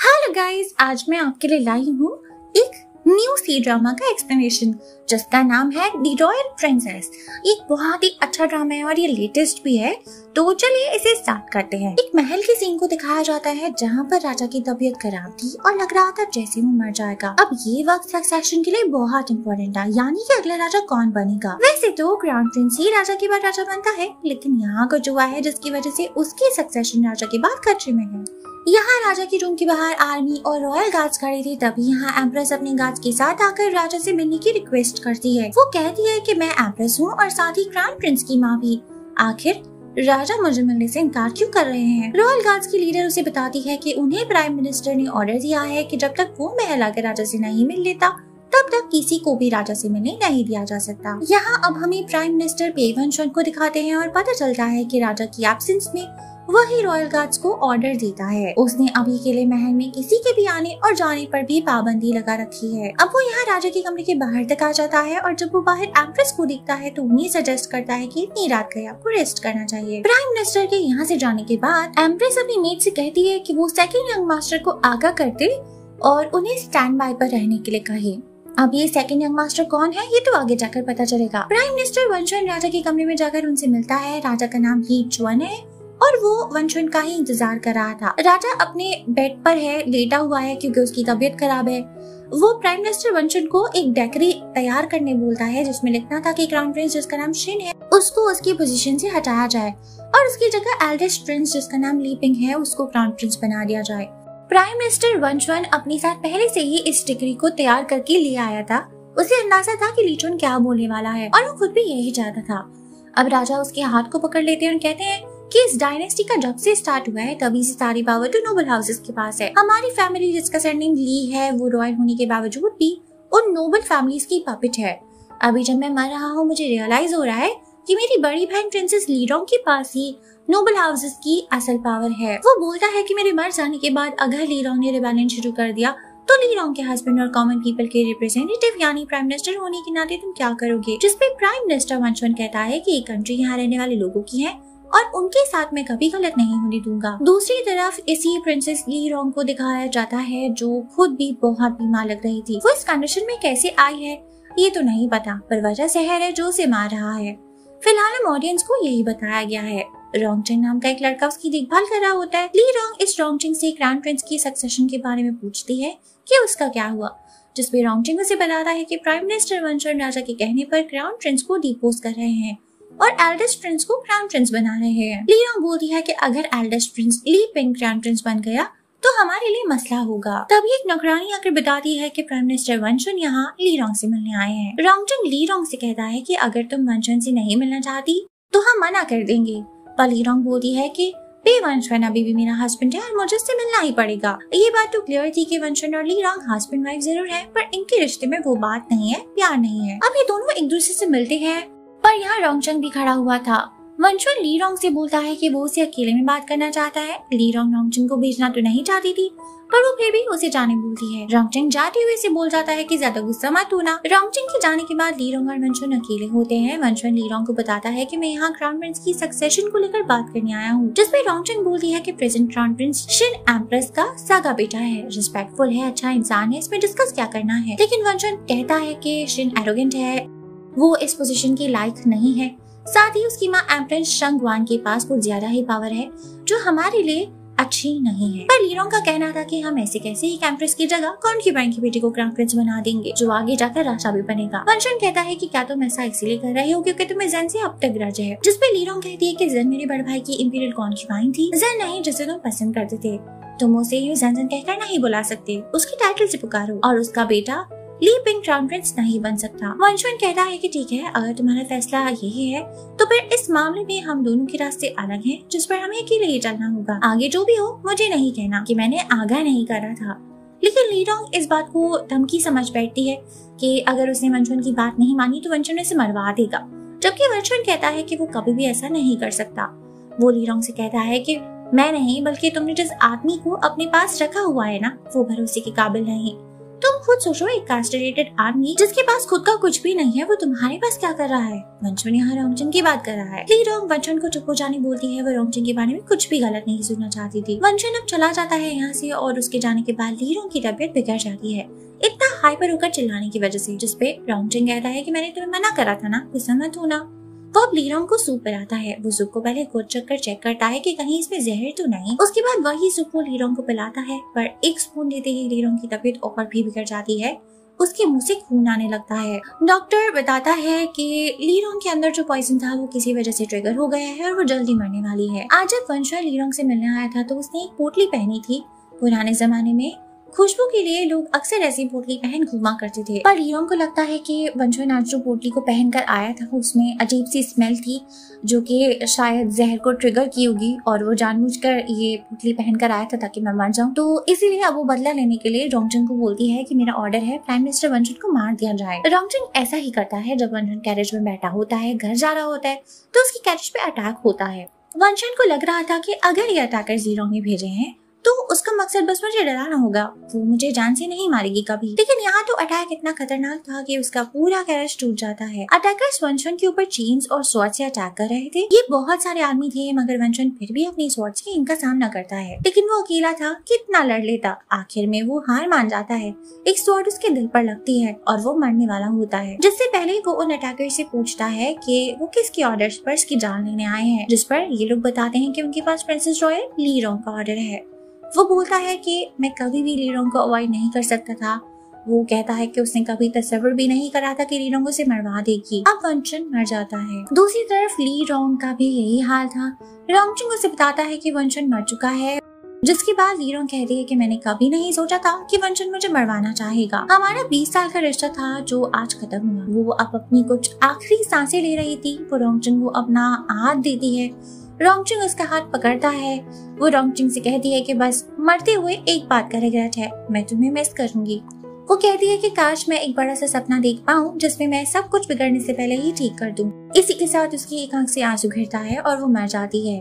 Hello guys, आज मैं आपके लिए लाई हूँ एक न्यू सी ड्रामा का एक्सप्लेनेशन जिसका नाम है द रॉयल प्रिंसेस। एक बहुत ही अच्छा ड्रामा है और ये लेटेस्ट भी है, तो चलिए इसे स्टार्ट करते हैं। एक महल के सीन को दिखाया जाता है जहाँ पर राजा की तबीयत खराब थी और लग रहा था जैसे वो मर जाएगा। अब ये वक्त सक्सेशन के लिए बहुत इम्पोर्टेंट था, यानी कि अगला राजा कौन बनेगा। वैसे तो क्राउन प्रिंस ही राजा के बाद राजा बनता है, लेकिन यहाँ कुछ हुआ है जिसकी वजह से उसकी सक्सेशन राजा के बाद खतरे में है। यहाँ राजा की रूम के बाहर आर्मी और रॉयल गार्ड्स खड़ी थी, तभी यहाँ एम्प्रेस अपने गार्ड्स के साथ आकर राजा से मिलने की रिक्वेस्ट करती है। वो कहती है कि मैं एम्प्रेस हूँ और साथ ही क्राउन प्रिंस की माँ भी। आखिर राजा मुझे मिलने से इनकार क्यों कर रहे हैं? रॉयल गार्ड्स की लीडर उसे बताती है कि उन्हें प्राइम मिनिस्टर ने ऑर्डर दिया है कि जब तक वो महल आकर राजा से नहीं मिल लेता तब तक किसी को भी राजा से मिलने नहीं दिया जा सकता। यहाँ अब हमें प्राइम मिनिस्टर पे वनशन को दिखाते हैं और पता चलता है कि राजा की एब्सेंस में वही रॉयल गार्ड्स को ऑर्डर देता है। उसने अभी के लिए महल में किसी के भी आने और जाने पर भी पाबंदी लगा रखी है। अब वो यहाँ राजा के कमरे के बाहर तक आ जाता है और जब वो बाहर एम्प्रेस को देखता है तो उन्हें सजेस्ट करता है कि इतनी रात गए आपको रेस्ट करना चाहिए। प्राइम मिनिस्टर के यहाँ से जाने के बाद एम्प्रेस अपनी मेट से कहती है कि वो सेकंड यंग मास्टर को आगाह कर दे और उन्हें स्टैंड बाय पर रहने के लिए कहे। अब ये सेकंड यंग मास्टर कौन है ये तो आगे जाकर पता चलेगा। प्राइम मिनिस्टर वनशन राजा के कमरे में जाकर उनसे मिलता है। राजा का नाम ली चुअन है और वो वनशन का ही इंतजार कर रहा था। राजा अपने बेड पर है, लेटा हुआ है क्योंकि उसकी तबीयत खराब है। वो प्राइम मिनिस्टर वनशन को एक डायरी तैयार करने बोलता है जिसमें लिखना था कि क्राउन प्रिंस जिसका नाम शिन है उसको उसकी पोजीशन से हटाया जाए और उसकी जगह एल्डेस्ट प्रिंस जिसका नाम ली पिंग है उसको क्राउन प्रिंस बना दिया जाए। प्राइम मिनिस्टर वनशन अपने साथ पहले से ही इस डिग्री को तैयार करके ले आया था। उसे अंदाजा था कि ली चुअन क्या बोलने वाला है और वो खुद भी यही चाहता था। अब राजा उसके हाथ को पकड़ लेते हैं और कहते हैं कि इस डायनेस्टी का जब से स्टार्ट हुआ है तभी से सारी पावर तो नोबल हाउसेस के पास है। हमारी फैमिली जिसका सरनेम ली है वो रॉयल होने के बावजूद भी उन नोबल फैमिलीज की पपेट है। अभी जब मैं मर रहा हूँ मुझे रियलाइज हो रहा है कि मेरी बड़ी बहन प्रिंसेस लीरोंग के पास ही नोबल हाउसेस की असल पावर है। वो बोलता है कि मेरे मर जाने के बाद अगर लीरोंग ने रिबेलियन शुरू कर दिया तो लीरोंग के हस्बैंड और कॉमन पीपल के रिप्रेजेंटेटिव यानी प्राइम मिनिस्टर होने के नाते तुम क्या करोगे? जिसपे प्राइम मिनिस्टर वनशन कहता है कि ये कंट्री यहाँ रहने वाले लोगों की है और उनके साथ मैं कभी गलत नहीं होने दूंगा। दूसरी तरफ इसी प्रिंसेस लीरोंग को दिखाया जाता है जो खुद भी बहुत बीमार लग रही थी। वो इस कंडीशन में कैसे आई है ये तो नहीं पता, पर वजह शहर है जो उसे मार रहा है। फिलहाल हम ऑडियंस को यही बताया गया है। रोंगचिंग नाम का एक लड़का उसकी देखभाल कर रहा होता है। लीरोंग इस रोंगचिंग से क्राउन प्रिंस की सक्सेशन के बारे में पूछती है कि उसका क्या हुआ, जिसपे रोंगचिंग उसे बताता है कि प्राइम मिनिस्टर वनशन राजा के कहने पर क्राउन प्रिंस को डिपोज कर रहे हैं और एल्डेस्ट प्रिंस को क्राउन प्रिंस बना रहे हैं। लीरोंग बोलती है कि अगर एल्डेस्ट प्रिंस ली पिंग क्राउन प्रिंस बन गया तो हमारे लिए मसला होगा। तभी एक नौकरानी आकर बताती है कि प्राइम मिनिस्टर वनशन यहाँ लीरोंग से मिलने आए हैं। रोंगचिंग लीरोंग से कहता है कि अगर तुम वनशन से नहीं मिलना चाहती तो हम मना कर देंगे, पर लीरोंग बोलती है कि पे वनशन अभी भी मेरा हस्बैंड है और मुझे इससे मिलना ही पड़ेगा। ये बात तो क्लियर थी कि वनशन और लीरोंग हस्बैंड वाइफ जरूर है, पर इनके रिश्ते में वो बात नहीं है, प्यार नहीं है। अब ये दोनों एक दूसरे से मिलते हैं, पर यहाँ रोंगचिंग भी खड़ा हुआ था। वनशन लीरोंग से बोलता है कि वो उसे अकेले में बात करना चाहता है। लीरोंग रोंगचिंग को भेजना तो नहीं चाहती थी, पर वो फिर भी उसे जाने बोलती है। रोंगचिंग जाते हुए से बोल जाता है कि ज्यादा गुस्सा मत होना। रोंगचिंग के जाने के बाद लीरोंग और वनशन अकेले होते हैं। वनशन लीरोंग को बताता है कि मैं यहाँ क्राउन प्रिंस की सक्सेशन को लेकर बात करने आया हूँ, जिसपे रोंगचिंग बोलती है कि present crown Prince Shin empress का सगा बेटा है, रिस्पेक्टफुल है, अच्छा इंसान है, इसमें डिस्कस क्या करना है। लेकिन वनशन कहता है कि शिन एरोगेंट है, वो इस पोजीशन के लायक नहीं है। साथ ही उसकी माँ एम्प्रेस शंगवान के पास कुछ ज्यादा ही पावर है जो हमारे लिए अच्छी नहीं है। पर लीरोंग का कहना था कि हम ऐसे कैसे एक एम्प्रेस की जगह कॉन्क्यूबाइन की बेटी को क्राउन प्रिंस बना देंगे जो आगे जाकर राजा भी बनेगा। वनशन कहता है कि क्या तुम ऐसा इसलिए कर रहे हो क्योंकि तुम्हें ज़ेन से अब तक ग्रज है, जिसपे लीरोंग कहती है कि ज़ेन मेरे बड़े भाई की इंपीरियल कॉन्क्यूबाइन थी, ज़ेन नहीं जिसे तुम पसंद करते थे। तुम उसे ज़ेन कहकर नहीं बुला सकते, उसकी टाइटल से पुकारो और उसका बेटा ली पिंग क्राउन प्रिंस नहीं बन सकता। वनशन कहता है कि ठीक है, अगर तुम्हारा फैसला यही है तो फिर इस मामले में हम दोनों के रास्ते अलग हैं, जिस पर हमें अकेले ही चलना होगा। आगे जो भी हो मुझे नहीं कहना कि मैंने आगाह नहीं करा था। लेकिन लीरोंग इस बात को धमकी समझ बैठती है कि अगर उसने वनशन की बात नहीं मानी तो वनशन उसे मरवा देगा, जबकि वनशन कहता है कि वो कभी भी ऐसा नहीं कर सकता। वो लीरोंग से कहता है कि मैं नहीं बल्कि तुमने जिस आदमी को अपने पास रखा हुआ है ना वो भरोसे के काबिल नहीं, तुम खुद सोचो, एक कास्टेटेड आदमी जिसके पास खुद का कुछ भी नहीं है, वो तुम्हारे पास क्या कर रहा है? वंशुन यहाँ रोंगचुन की बात कर रहा है। ली रोंग वंशुन को चुप हो जाने बोलती है। वो रोंगचुन के बारे में कुछ भी गलत नहीं सुनना चाहती थी। वंशुन अब चला जाता है यहाँ से और उसके जाने के बाद ली रोंग की तबीयत बिगड़ जाती है, इतना हाइपर होकर चिल्लाने की वजह से, जिसपे रोंगचुन कहता है कि मैंने तुम्हें मना करा था ना, गुस्सा मत होना। वो अब ली रोंग को सूप पिलाता है। वो सूप को पहले खुद चखकर चेक करता है कि कहीं इसमें जहर तो नहीं। उसके बाद वही सूप को ली रोंग को पिलाता है, पर एक स्पून देते ही ली रोंग की तबीयत और भी बिगड़ जाती है। उसके मुंह से खून आने लगता है। डॉक्टर बताता है कि ली रोंग के अंदर जो पॉइजन था वो किसी वजह से ट्रिगर हो गया है और वो जल्दी मरने वाली है। आज जब वंशुन ली रोंग से मिलने आया था तो उसने एक पोटली पहनी थी। पुराने जमाने में खुशबू के लिए लोग अक्सर ऐसी पोटली पहन घूमा करते थे, पर ली रोंग को लगता है कि वंशुन आज जो पोटली को पहनकर आया था उसमें अजीब सी स्मेल थी जो कि शायद जहर को ट्रिगर की होगी, और वो जानबूझकर ये पोटली पहनकर आया था ताकि मैं मर जाऊं। तो इसीलिए अब वो बदला लेने के लिए रोंगचुन को बोलती है कि मेरा ऑर्डर है, प्राइम मिनिस्टर वंशुन को मार दिया जाए। रोंगचुन ऐसा ही करता है। जब वंशुन कैरेज में बैठा होता है, घर जा रहा होता है, तो उसकी कैरेज पे अटैक होता है। वंशुन को लग रहा था कि अगर ये अटैकर ली रोंग ने भेजे हैं तो उसका मकसद बस मुझे डराना होगा, वो मुझे जान से नहीं मारेगी कभी। लेकिन यहाँ तो अटैक इतना खतरनाक था कि उसका पूरा कैरेज टूट जाता है। अटैकर्स वंशुन के ऊपर चेन्स और स्वॉर्ड से अटैक कर रहे थे। ये बहुत सारे आदमी थे, मगर वंशुन फिर भी अपनी स्वॉर्ड से इनका सामना करता है। लेकिन वो अकेला था, कितना लड़ लेता। आखिर में वो हार मान जाता है। एक स्वॉर्ड उसके दिल पर लगती है और वो मरने वाला होता है। जिससे पहले वो उन अटैकर से पूछता है कि वो किसके ऑर्डर पर इसकी जान लेने आए हैं, जिस पर ये लोग बताते हैं कि उनके पास प्रिंसेस रॉयल ली रोंग का ऑर्डर है। वो बोलता है कि मैं कभी भी ली रोंग को अवॉइड नहीं कर सकता था। वो कहता है कि उसने कभी तस्वीर भी नहीं करा था कि ली रोंग उसे मरवा देगी। अब वंशुन मर जाता है। दूसरी तरफ ली रोंग का भी यही हाल था। रोंगचुन उसे बताता है कि वंशुन मर चुका है, जिसके बाद ली रोंग कहती है कि मैंने कभी नहीं सोचा था कि वंशुन मुझे मरवाना चाहेगा। हमारा 20 साल का रिश्ता था जो आज खत्म हुआ। वो अब अपनी कुछ आखिरी सांसें ले रही थी। वो रोंगचुन को अपना हाथ देती है। रोंगचुन उसका हाथ पकड़ता है। वो रोंगचुन से कहती है कि बस मरते हुए एक बात का रिग्रेट है, मैं तुम्हें मिस करूंगी। वो कहती है कि काश मैं एक बड़ा सा सपना देख पाऊं जिसमें मैं सब कुछ बिगड़ने से पहले ही ठीक कर दूं। इसी के साथ उसकी एक आंख से आंसू गिरता है और वो मर जाती है।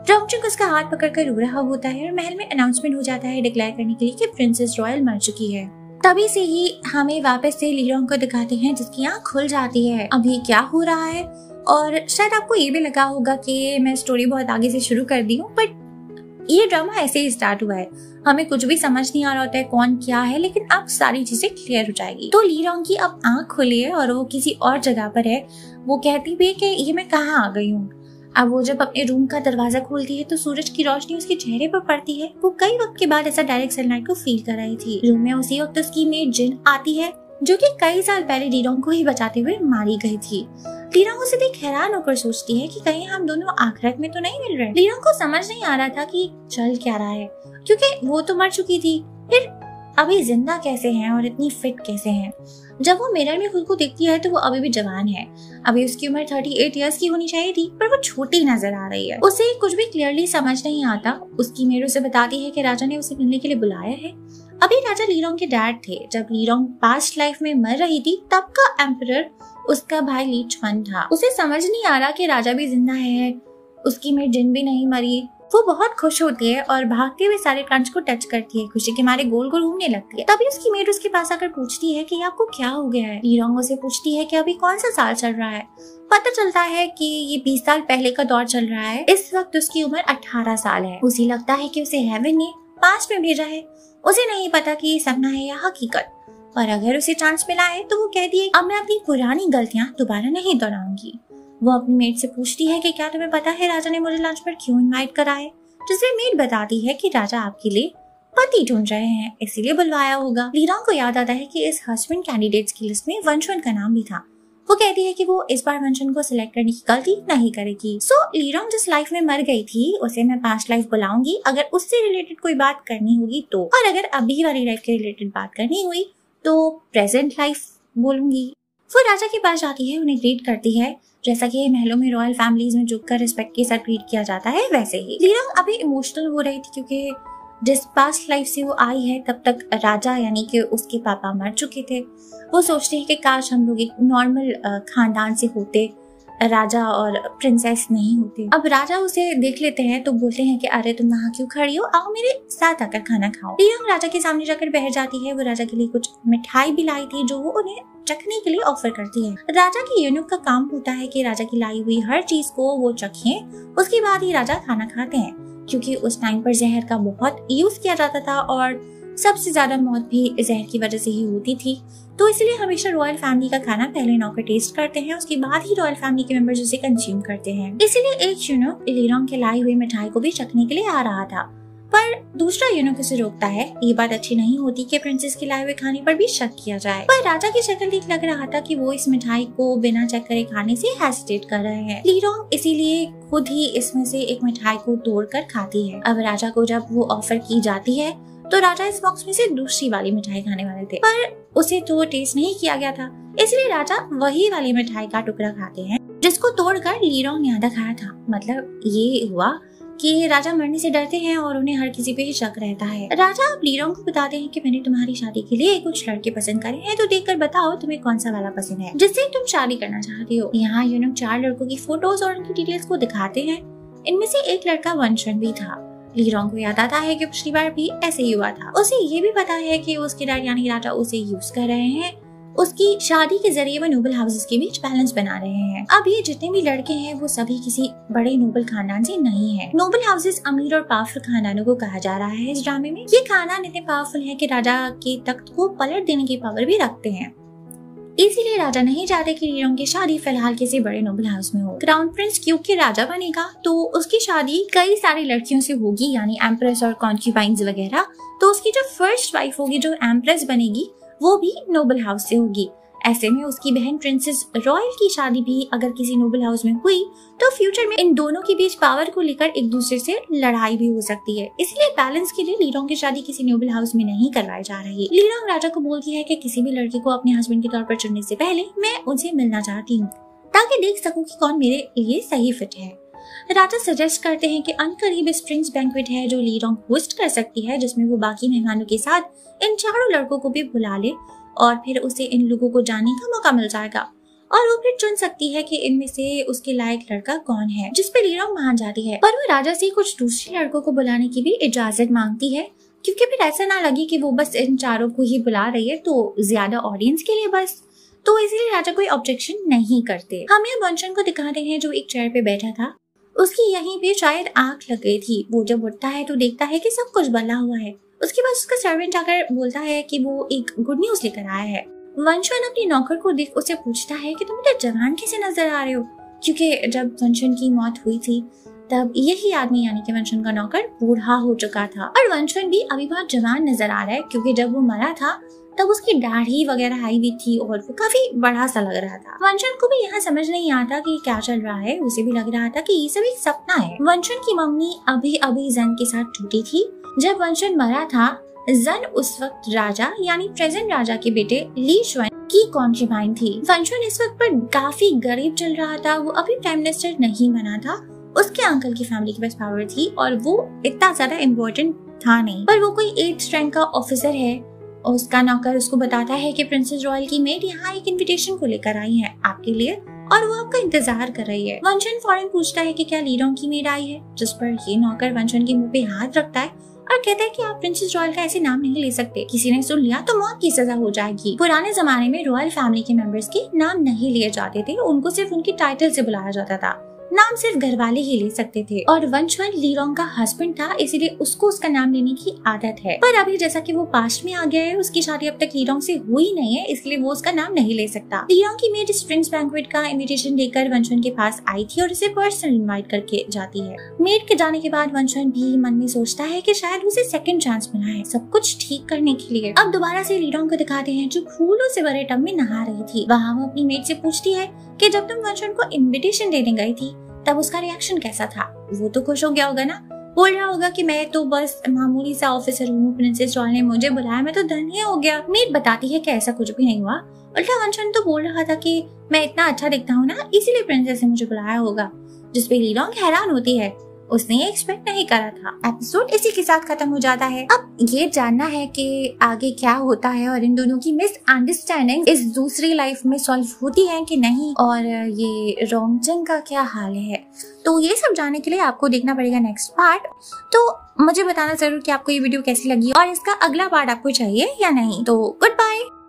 रोंगचुन उसका हाथ पकड़कर रो रहा होता है और महल में अनाउंसमेंट हो जाता है डिक्लेयर करने के लिए कि प्रिंसेस रॉयल मर चुकी है। तभी से ही हमें वापस से ली रोंग को दिखाते हैं जिसकी आंख खुल जाती है। अभी क्या हो रहा है, और शायद आपको ये भी लगा होगा कि मैं स्टोरी बहुत आगे से शुरू कर दी हूँ, बट ये ड्रामा ऐसे ही स्टार्ट हुआ है। हमें कुछ भी समझ नहीं आ रहा होता है कौन क्या है, लेकिन अब सारी चीजें क्लियर हो जाएगी। तो ली रोंग की अब आंख खुली है और वो किसी और जगह पर है। वो कहती भी है कि ये मैं कहाँ आ गई हूँ। अब वो जब अपने रूम का दरवाजा खोलती है तो सूरज की रोशनी उसके चेहरे पर पड़ती है। वो कई वक्त के बाद ऐसा डायरेक्ट सनलाइट को फील कर रही थी। रूम में उसी वक्त उसकी मेड जिन आती है, जो कि कई साल पहले ली रोंग को ही बचाते हुए मारी गई थी। ली रोंग उसे देख हैरान होकर सोचती है कि कहीं हम दोनों आखिरत में तो नहीं मिल रहे। ली रोंग को समझ नहीं आ रहा था कि चल क्या रहा है, क्योंकि वो तो मर चुकी थी, फिर अभी जिंदा कैसे हैं और इतनी फिट कैसे हैं। जब वो मिरर में खुद को देखती है तो वो अभी भी जवान है। अभी उसकी उम्र 38 इयर्स की होनी चाहिए थी, पर वो छोटी नजर आ रही है। उसे कुछ भी क्लियरली समझ नहीं आता। उसकी मेड उसे बताती है कि राजा ने उसे मिलने के लिए बुलाया है। अभी राजा ली रोंग के डैड थे। जब ली रोंग पास्ट लाइफ में मर रही थी तब का एम्परर उसका भाई ली चुआन था। उसे समझ नहीं आ रहा कि राजा भी जिंदा है, उसकी मेड जिन भी नहीं मरी। वो बहुत खुश होती है और भागते हुए सारे प्लांट्स को टच करती है। खुशी के मारे गोल गोल घूमने लगती है। तभी उसकी मेड उसके पास आकर पूछती है कि आपको क्या हो गया है। ली रोंग उसे पूछती है कि अभी कौन सा साल चल रहा है। पता चलता है कि ये 20 साल पहले का दौर चल रहा है। इस वक्त उसकी उम्र 18 साल है। उसे लगता है कि उसे हेवन ने पास्ट में भेजा है। उसे नहीं पता कि ये सपना है या हकीकत, पर अगर उसे चांस मिला है तो वो कहती है अब मैं अपनी पुरानी गलतियां दोबारा नहीं दोहराऊंगी। वो अपनी मेड से पूछती है कि क्या तुम्हें पता है राजा ने मुझे लंच पर क्यों इनवाइट करा है, जिसमें मेड बताती है कि राजा आपके लिए पति ढूंढ रहे हैं, इसीलिए बुलवाया होगा। ली रोंग को याद आता है कि इस हस्बैंड कैंडिडेट्स की लिस्ट में वंशुन का नाम भी था। वो कहती है कि वो इस बार वंशुन को सिलेक्ट करने की गलती नहीं करेगी। सो ली रोंग जिस लाइफ में मर गई थी उसे मैं पास्ट लाइफ बुलाऊंगी अगर उससे रिलेटेड कोई बात करनी होगी तो, और अगर अभी वाली लाइफ के रिलेटेड बात करनी हुई तो प्रेजेंट लाइफ बोलूंगी। वो राजा के पास जाती है, उन्हें ग्रीट करती है जैसा कि महलों में रॉयल फैमिलीज में झुककर रिस्पेक्ट के साथ ट्रीट किया जाता है वैसे ही। ली रोंग अभी इमोशनल हो रही थी क्योंकि जिस पास्ट लाइफ से वो आई है तब तक राजा यानी कि उसके पापा मर चुके थे। वो सोचती है कि काश हम लोग एक नॉर्मल खानदान से होते राजा और प्रिंसेस नहीं होते। अब राजा उसे देख लेते हैं तो बोलते हैं कि अरे तुम वहाँ क्यों खड़ी हो, आओ मेरे साथ आकर खाना खाओ। लीलोंग राजा के सामने जाकर बैठ जाती है। वो राजा के लिए कुछ मिठाई भी लाई थी जो वो उन्हें चखने के लिए ऑफर करती है। राजा के यूनुक का काम होता है कि राजा की लाई हुई हर चीज को वो चखें, उसके बाद ही राजा खाना खाते हैं। क्योंकि उस टाइम पर जहर का बहुत यूज किया जाता था और सबसे ज्यादा मौत भी जहर की वजह से ही होती थी, तो इसलिए हमेशा रॉयल फैमिली का खाना पहले नौकर टेस्ट करते हैं, उसके बाद ही रॉयल फैमिली के मेंबर्स उसे कंज्यूम करते हैं। इसीलिए एक यूनुक लीलोंग के लाई हुई मिठाई को भी चखने के लिए आ रहा था, पर दूसरा यूनुक उसे रोकता है। ये बात अच्छी नहीं होती कि प्रिंसेस के लाए हुए खाने पर भी शक किया जाए, पर राजा की शक्ल देख लग रहा था कि वो इस मिठाई को बिना चेक करे खाने से हेसिटेट कर रहे हैं। लीलोंग इसीलिए खुद ही इसमें से एक मिठाई को तोड़कर खाती है। अब राजा को जब वो ऑफर की जाती है तो राजा इस बॉक्स में से दूसरी वाली मिठाई खाने वाले थे, पर उसे तो टेस्ट नहीं किया गया था, इसलिए राजा वही वाली मिठाई का टुकड़ा खाते हैं जिसको तोड़कर लीलोंग ने आधा खाया था। मतलब ये हुआ कि राजा मरने से डरते हैं और उन्हें हर किसी पे ही शक रहता है। राजा अब लीलोंग को बताते हैं कि मैंने तुम्हारी शादी के लिए कुछ लड़के पसंद करे हैं, तो देखकर बताओ तुम्हें कौन सा वाला पसंद है जिससे तुम शादी करना चाहती हो। यहाँ यूनुक 4 लड़कों की फोटोज और उनकी डिटेल्स को दिखाते हैं। इनमें से एक लड़का वंशवन भी था। लीलोंग को याद आता है कि पिछली बार भी ऐसे ही हुआ था। उसे ये भी पता है कि उसके डैड यानी राजा उसे यूज कर रहे हैं, उसकी शादी के जरिए वो नोबल हाउसेस के बीच बैलेंस बना रहे हैं। अब ये जितने भी लड़के हैं वो सभी किसी बड़े नोबल खानदान से नहीं है। नोबल हाउसेस अमीर और पावरफुल खानदानों को कहा जा रहा है इस ड्रामे में। ये खानदान इतने पावरफुल है कि राजा के तख्त को पलट देने की पावर भी रखते हैं। इसीलिए राजा नहीं चाहते कि लीलोंग की शादी फिलहाल किसी बड़े नोबल हाउस में हो। क्राउन प्रिंस क्योंकि राजा बनेगा तो उसकी शादी कई सारी लड़कियों से होगी, यानी एम्प्रेस और कॉन्क्यूबाइंस वगैरह। तो उसकी जो फर्स्ट वाइफ होगी, जो एम्प्रेस बनेगी, वो भी नोबल हाउस से होगी। ऐसे में उसकी बहन प्रिंसेस रॉयल की शादी भी अगर किसी नोबल हाउस में हुई तो फ्यूचर में इन दोनों के बीच पावर को लेकर एक दूसरे से लड़ाई भी हो सकती है। इसलिए बैलेंस के लिए लीलोंग की शादी किसी नोबल हाउस में नहीं करवाई जा रही। लीलोंग राजा को बोलती है कि किसी भी लड़की को अपने हस्बैंड के तौर पर चुनने से पहले मैं उनसे मिलना चाहती हूँ, ताकि देख सकूं कि कौन मेरे लिए सही फिट है। राजा सजेस्ट करते हैं कि अनकरीब स्प्रिंग्स बैंक्वेट है जो लीलोंग होस्ट कर सकती है, जिसमें वो बाकी मेहमानों के साथ इन 4 लड़कों को भी बुला ले और फिर उसे इन लोगों को जानने का मौका मिल जाएगा और वो फिर चुन सकती है कि इनमें से उसके लायक लड़का कौन है, जिस पे लीलोंग मान जाती है। पर वो राजा से कुछ दूसरे लड़कों को बुलाने की भी इजाजत मांगती है, क्योंकि फिर ऐसा ना लगे कि वो बस इन 4 को ही बुला रही है, तो ज्यादा ऑडियंस के लिए बस। तो इसीलिए राजा कोई ऑब्जेक्शन नहीं करते। हम यहाँ वंशन को दिखाते हैं जो एक चेयर पे बैठा था। उसकी यहीं पे शायद आंख लग गई थी। वो जब उठता है तो देखता है कि सब कुछ बदला हुआ है। उसके बाद उसका सर्वेंट आकर बोलता है कि वो एक गुड न्यूज लेकर आया है। वंशन अपनी नौकर को देख उसे पूछता है कि तुम इतने जवान कैसे नजर आ रहे हो, क्योंकि जब वंशन की मौत हुई थी तब यही आदमी यानी कि वंशन का नौकर बूढ़ा हो चुका था और वंशन भी अभी बहुत जवान नजर आ रहा है, क्योंकि जब वो मरा था तब उसकी दाढ़ी वगैरह आई हुई थी और वो काफी बड़ा सा लग रहा था। वंशन को भी यहाँ समझ नहीं आता कि क्या चल रहा है। उसे भी लग रहा था कि ये सब एक सपना है। वंशन की मम्मी अभी अभी जन के साथ छूटी थी। जब वंशन मरा था, जन उस वक्त राजा यानी प्रेजेंट राजा के बेटे ली शुएन की कॉन्क्यूबाइन थी। वंशन इस वक्त पर काफी गरीब चल रहा था। वो अभी प्राइम मिनिस्टर नहीं बना था। उसके अंकल की फैमिली के पास पावर थी और वो इतना ज्यादा इम्पोर्टेंट था नहीं, पर वो कोई 8th रैंक का ऑफिसर है। उसका नौकर उसको बताता है कि प्रिंसेस रॉयल की मेड यहाँ एक इनविटेशन को लेकर आई है आपके लिए और वो आपका इंतजार कर रही है। वंशन फौरन पूछता है कि क्या लीलोंग की मेड आई है, जिस पर ये नौकर वंशन के मुंह पे हाथ रखता है और कहता है कि आप प्रिंसेस रॉयल का ऐसे नाम नहीं ले सकते। किसी ने सुन लिया तो मौत की सजा हो जाएगी। पुराने जमाने में रॉयल फैमिली के मेंबर्स के नाम नहीं लिए जाते थे, उनको सिर्फ उनकी टाइटल से बुलाया जाता था। नाम सिर्फ घर वाले ही ले सकते थे और वंशवन लीलोंग का हस्बैंड था, इसीलिए उसको उसका नाम लेने की आदत है। पर अभी जैसा कि वो पास्ट में आ गया है, उसकी शादी अब तक लीलोंग से हुई नहीं है, इसलिए वो उसका नाम नहीं ले सकता। लीलोंग की मेड स्प्रिंग्स बैंक्वेट का इनविटेशन लेकर वंशवन के पास आई थी और उसे पर्सनल इनवाइट करके जाती है। मेड के जाने के बाद वंशवन भी मन में सोचता है कि शायद उसे सेकंड चांस मिला है सब कुछ ठीक करने के लिए। अब दोबारा से लीलोंग को दिखाते हैं जो फूलों से भरे टब में नहा रही थी। वहाँ वो अपनी मेड से पूछती है कि जब तुम वंशवन को इनविटेशन देने गई थी तब उसका रिएक्शन कैसा था। वो तो खुश हो गया होगा ना, बोल रहा होगा कि मैं तो बस मामूली सा ऑफिसर हूँ, प्रिंसेस रॉयल ने मुझे बुलाया, मैं तो धनी हो गया। मेड बताती है कि ऐसा कुछ भी नहीं हुआ। उल्टा वंशन तो बोल रहा था कि मैं इतना अच्छा दिखता हूँ ना, इसीलिए प्रिंसेस ने मुझे बुलाया होगा। जिसपे लीलोंग हैरान होती है। उसने ये एक्सपेक्ट नहीं करा था। एपिसोड इसी के साथ खत्म हो जाता है। अब ये जानना है कि आगे क्या होता है और इन दोनों की मिसअंडरस्टैंडिंग इस दूसरी लाइफ में सॉल्व होती है कि नहीं, और ये रोंगजंग का क्या हाल है। तो ये सब जानने के लिए आपको देखना पड़ेगा नेक्स्ट पार्ट। तो मुझे बताना जरूर कि आपको ये वीडियो कैसी लगी और इसका अगला पार्ट आपको चाहिए या नहीं। तो गुड बाय।